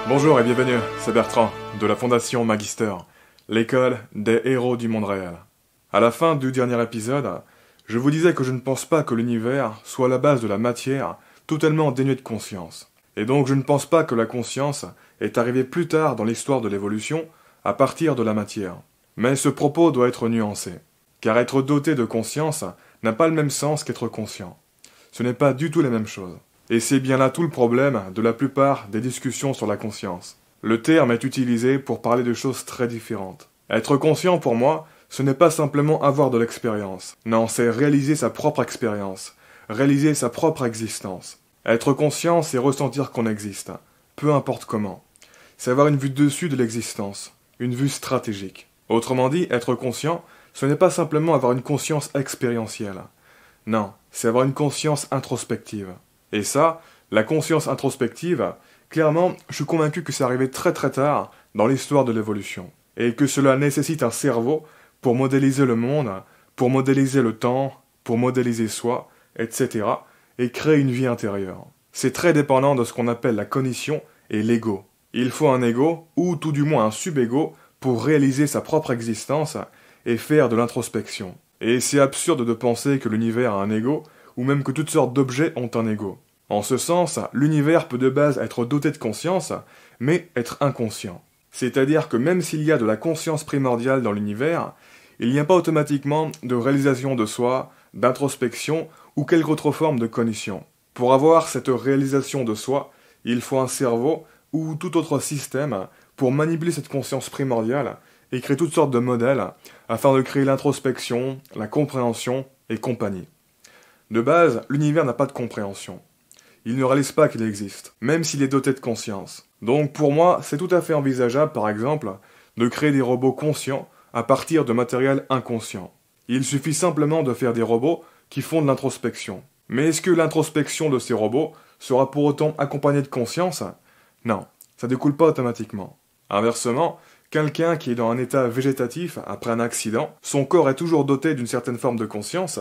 Bonjour et bienvenue, c'est Bertrand, de la Fondation Magister, l'école des héros du monde réel. À la fin du dernier épisode, je vous disais que je ne pense pas que l'univers soit la base de la matière totalement dénuée de conscience. Et donc je ne pense pas que la conscience est arrivée plus tard dans l'histoire de l'évolution, à partir de la matière. Mais ce propos doit être nuancé, car être doté de conscience n'a pas le même sens qu'être conscient. Ce n'est pas du tout la même chose. Et c'est bien là tout le problème de la plupart des discussions sur la conscience. Le terme est utilisé pour parler de choses très différentes. Être conscient pour moi, ce n'est pas simplement avoir de l'expérience. Non, c'est réaliser sa propre expérience, réaliser sa propre existence. Être conscient, c'est ressentir qu'on existe, peu importe comment. C'est avoir une vue dessus de l'existence, une vue stratégique. Autrement dit, être conscient, ce n'est pas simplement avoir une conscience expérientielle. Non, c'est avoir une conscience introspective. Et ça, la conscience introspective, clairement, je suis convaincu que c'est arrivé très très tard dans l'histoire de l'évolution. Et que cela nécessite un cerveau pour modéliser le monde, pour modéliser le temps, pour modéliser soi, etc. et créer une vie intérieure. C'est très dépendant de ce qu'on appelle la cognition et l'ego. Il faut un ego, ou tout du moins un sub-ego, pour réaliser sa propre existence et faire de l'introspection. Et c'est absurde de penser que l'univers a un ego, ou même que toutes sortes d'objets ont un ego. En ce sens, l'univers peut de base être doté de conscience, mais être inconscient. C'est-à-dire que même s'il y a de la conscience primordiale dans l'univers, il n'y a pas automatiquement de réalisation de soi, d'introspection ou quelque autre forme de cognition. Pour avoir cette réalisation de soi, il faut un cerveau ou tout autre système pour manipuler cette conscience primordiale et créer toutes sortes de modèles afin de créer l'introspection, la compréhension et compagnie. De base, l'univers n'a pas de compréhension. Il ne réalise pas qu'il existe, même s'il est doté de conscience. Donc pour moi, c'est tout à fait envisageable, par exemple, de créer des robots conscients à partir de matériel inconscient. Il suffit simplement de faire des robots qui font de l'introspection. Mais est-ce que l'introspection de ces robots sera pour autant accompagnée de conscience? Non, ça ne découle pas automatiquement. Inversement, quelqu'un qui est dans un état végétatif après un accident, son corps est toujours doté d'une certaine forme de conscience,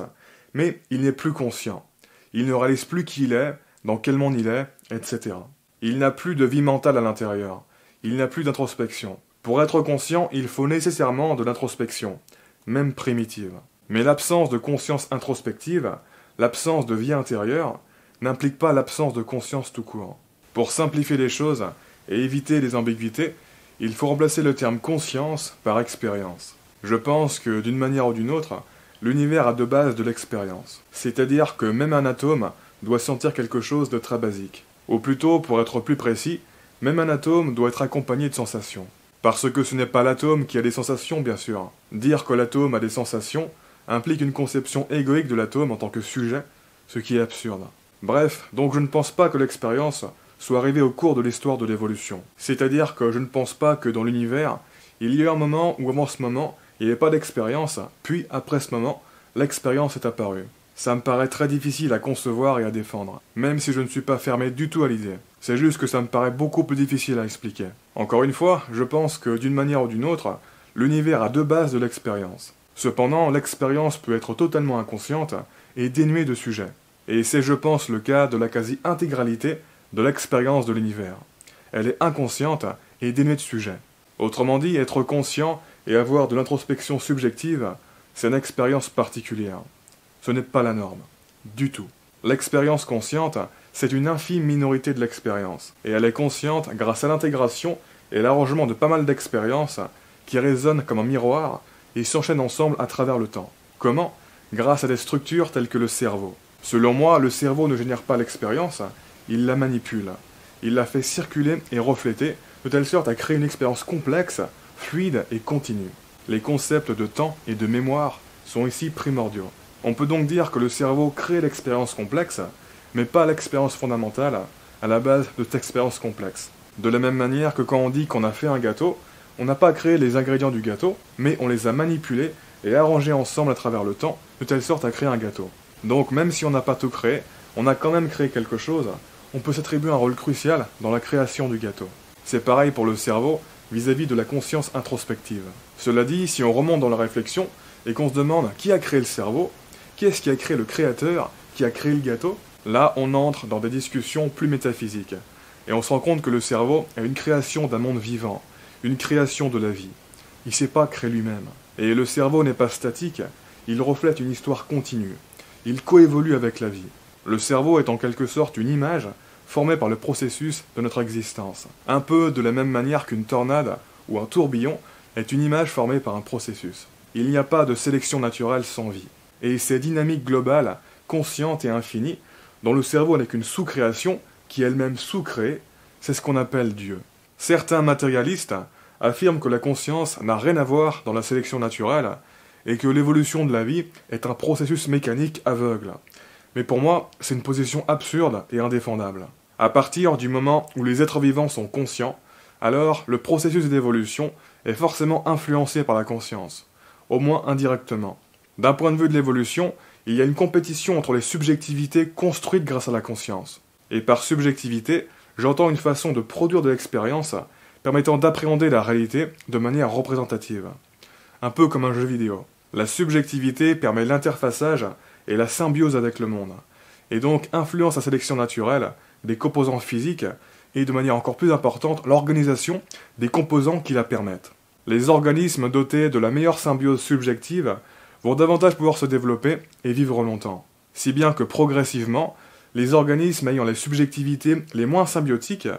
mais il n'est plus conscient. Il ne réalise plus qui il est, dans quel monde il est, etc. Il n'a plus de vie mentale à l'intérieur. Il n'a plus d'introspection. Pour être conscient, il faut nécessairement de l'introspection, même primitive. Mais l'absence de conscience introspective, l'absence de vie intérieure, n'implique pas l'absence de conscience tout court. Pour simplifier les choses et éviter les ambiguïtés, il faut remplacer le terme conscience par expérience. Je pense que d'une manière ou d'une autre, l'univers a de base de l'expérience. C'est-à-dire que même un atome doit sentir quelque chose de très basique. Ou plutôt, pour être plus précis, même un atome doit être accompagné de sensations. Parce que ce n'est pas l'atome qui a des sensations, bien sûr. Dire que l'atome a des sensations implique une conception égoïque de l'atome en tant que sujet, ce qui est absurde. Bref, donc je ne pense pas que l'expérience soit arrivée au cours de l'histoire de l'évolution. C'est-à-dire que je ne pense pas que dans l'univers, il y a eu un moment où avant ce moment, il n'y avait pas d'expérience, puis après ce moment, l'expérience est apparue. Ça me paraît très difficile à concevoir et à défendre, même si je ne suis pas fermé du tout à l'idée. C'est juste que ça me paraît beaucoup plus difficile à expliquer. Encore une fois, je pense que d'une manière ou d'une autre, l'univers a deux bases de l'expérience. Cependant, l'expérience peut être totalement inconsciente et dénuée de sujet. Et c'est, je pense, le cas de la quasi-intégralité de l'expérience de l'univers. Elle est inconsciente et dénuée de sujet. Autrement dit, être conscient et avoir de l'introspection subjective, c'est une expérience particulière. Ce n'est pas la norme. Du tout. L'expérience consciente, c'est une infime minorité de l'expérience. Et elle est consciente grâce à l'intégration et l'arrangement de pas mal d'expériences qui résonnent comme un miroir et s'enchaînent ensemble à travers le temps. Comment? Grâce à des structures telles que le cerveau. Selon moi, le cerveau ne génère pas l'expérience, il la manipule. Il la fait circuler et refléter, de telle sorte à créer une expérience complexe, fluide et continue. Les concepts de temps et de mémoire sont ici primordiaux. On peut donc dire que le cerveau crée l'expérience complexe, mais pas l'expérience fondamentale, à la base de cette expérience complexe. De la même manière que quand on dit qu'on a fait un gâteau, on n'a pas créé les ingrédients du gâteau, mais on les a manipulés et arrangés ensemble à travers le temps, de telle sorte à créer un gâteau. Donc même si on n'a pas tout créé, on a quand même créé quelque chose, on peut s'attribuer un rôle crucial dans la création du gâteau. C'est pareil pour le cerveau vis-à-vis de la conscience introspective. Cela dit, si on remonte dans la réflexion et qu'on se demande qui a créé le cerveau, qui est-ce qui a créé le créateur, qui a créé le gâteau, là on entre dans des discussions plus métaphysiques. Et on se rend compte que le cerveau est une création d'un monde vivant, une création de la vie. Il ne s'est pas créé lui-même. Et le cerveau n'est pas statique, il reflète une histoire continue. Il coévolue avec la vie. Le cerveau est en quelque sorte une image formée par le processus de notre existence. Un peu de la même manière qu'une tornade ou un tourbillon est une image formée par un processus. Il n'y a pas de sélection naturelle sans vie. Et ces dynamiques globales, conscientes et infinies, dont le cerveau n'est qu'une sous-création, qui elle-même sous-créée, c'est ce qu'on appelle Dieu. Certains matérialistes affirment que la conscience n'a rien à voir dans la sélection naturelle, et que l'évolution de la vie est un processus mécanique aveugle. Mais pour moi, c'est une position absurde et indéfendable. À partir du moment où les êtres vivants sont conscients, alors le processus d'évolution est forcément influencé par la conscience, au moins indirectement. D'un point de vue de l'évolution, il y a une compétition entre les subjectivités construites grâce à la conscience. Et par subjectivité, j'entends une façon de produire de l'expérience permettant d'appréhender la réalité de manière représentative. Un peu comme un jeu vidéo. La subjectivité permet l'interfaçage et la symbiose avec le monde, et donc influence la sélection naturelle des composants physiques et de manière encore plus importante l'organisation des composants qui la permettent. Les organismes dotés de la meilleure symbiose subjective vont davantage pouvoir se développer et vivre longtemps, si bien que progressivement, les organismes ayant les subjectivités les moins symbiotiques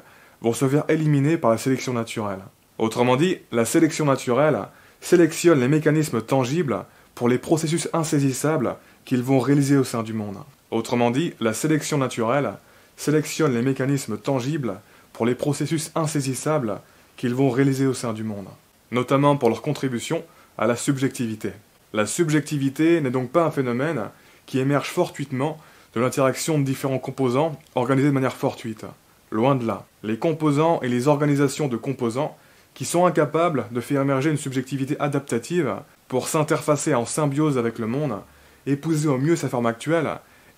vont se faire éliminer par la sélection naturelle. Autrement dit, la sélection naturelle sélectionne les mécanismes tangibles pour les processus insaisissables qu'ils vont réaliser au sein du monde. Autrement dit, la sélection naturelle sélectionne les mécanismes tangibles pour les processus insaisissables qu'ils vont réaliser au sein du monde, notamment pour leur contribution à la subjectivité. La subjectivité n'est donc pas un phénomène qui émerge fortuitement de l'interaction de différents composants organisés de manière fortuite. Loin de là. Les composants et les organisations de composants qui sont incapables de faire émerger une subjectivité adaptative pour s'interfacer en symbiose avec le monde, épouser au mieux sa forme actuelle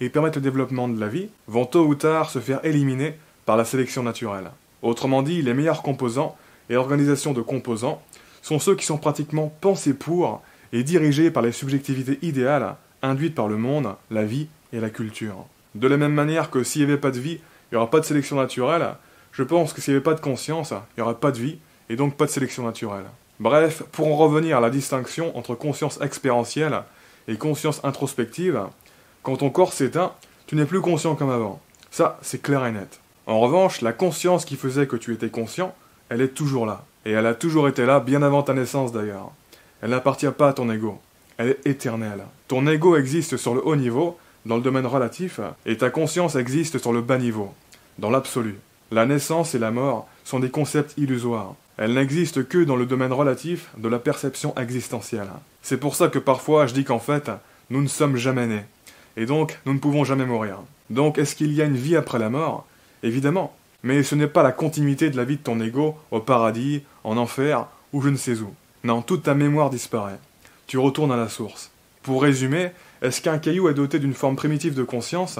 et permettre le développement de la vie, vont tôt ou tard se faire éliminer par la sélection naturelle. Autrement dit, les meilleurs composants et organisations de composants sont ceux qui sont pratiquement pensés pour et dirigés par les subjectivités idéales induites par le monde, la vie et la culture. De la même manière que s'il n'y avait pas de vie, il n'y aura pas de sélection naturelle, je pense que s'il n'y avait pas de conscience, il n'y aura pas de vie, et donc pas de sélection naturelle. Bref, pour en revenir à la distinction entre conscience expérientielle et conscience introspective, quand ton corps s'éteint, tu n'es plus conscient comme avant. Ça, c'est clair et net. En revanche, la conscience qui faisait que tu étais conscient, elle est toujours là. Et elle a toujours été là, bien avant ta naissance d'ailleurs. Elle n'appartient pas à ton ego. Elle est éternelle. Ton ego existe sur le haut niveau, dans le domaine relatif, et ta conscience existe sur le bas niveau, dans l'absolu. La naissance et la mort sont des concepts illusoires. Elles n'existent que dans le domaine relatif de la perception existentielle. C'est pour ça que parfois je dis qu'en fait, nous ne sommes jamais nés. Et donc, nous ne pouvons jamais mourir. Donc, est-ce qu'il y a une vie après la mort? Évidemment. Mais ce n'est pas la continuité de la vie de ton ego au paradis, en enfer, ou je ne sais où. Non, toute ta mémoire disparaît. Tu retournes à la source. Pour résumer, est-ce qu'un caillou est doté d'une forme primitive de conscience?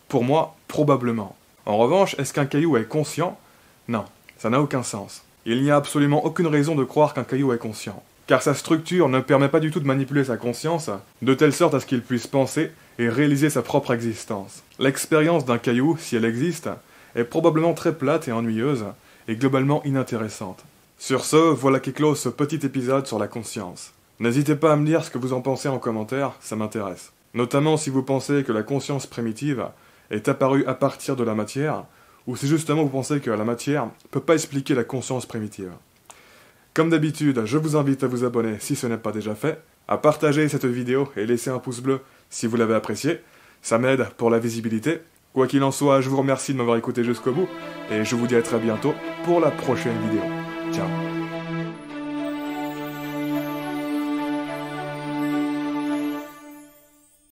Pour moi, probablement. En revanche, est-ce qu'un caillou est conscient? Non, ça n'a aucun sens. Il n'y a absolument aucune raison de croire qu'un caillou est conscient. Car sa structure ne permet pas du tout de manipuler sa conscience, de telle sorte à ce qu'il puisse penser et réaliser sa propre existence. L'expérience d'un caillou, si elle existe, est probablement très plate et ennuyeuse, et globalement inintéressante. Sur ce, voilà qui close ce petit épisode sur la conscience. N'hésitez pas à me dire ce que vous en pensez en commentaire, ça m'intéresse. Notamment si vous pensez que la conscience primitive est apparue à partir de la matière, ou si justement vous pensez que la matière ne peut pas expliquer la conscience primitive. Comme d'habitude, je vous invite à vous abonner si ce n'est pas déjà fait, à partager cette vidéo et laisser un pouce bleu si vous l'avez apprécié, ça m'aide pour la visibilité. Quoi qu'il en soit, je vous remercie de m'avoir écouté jusqu'au bout, et je vous dis à très bientôt pour la prochaine vidéo. Ciao.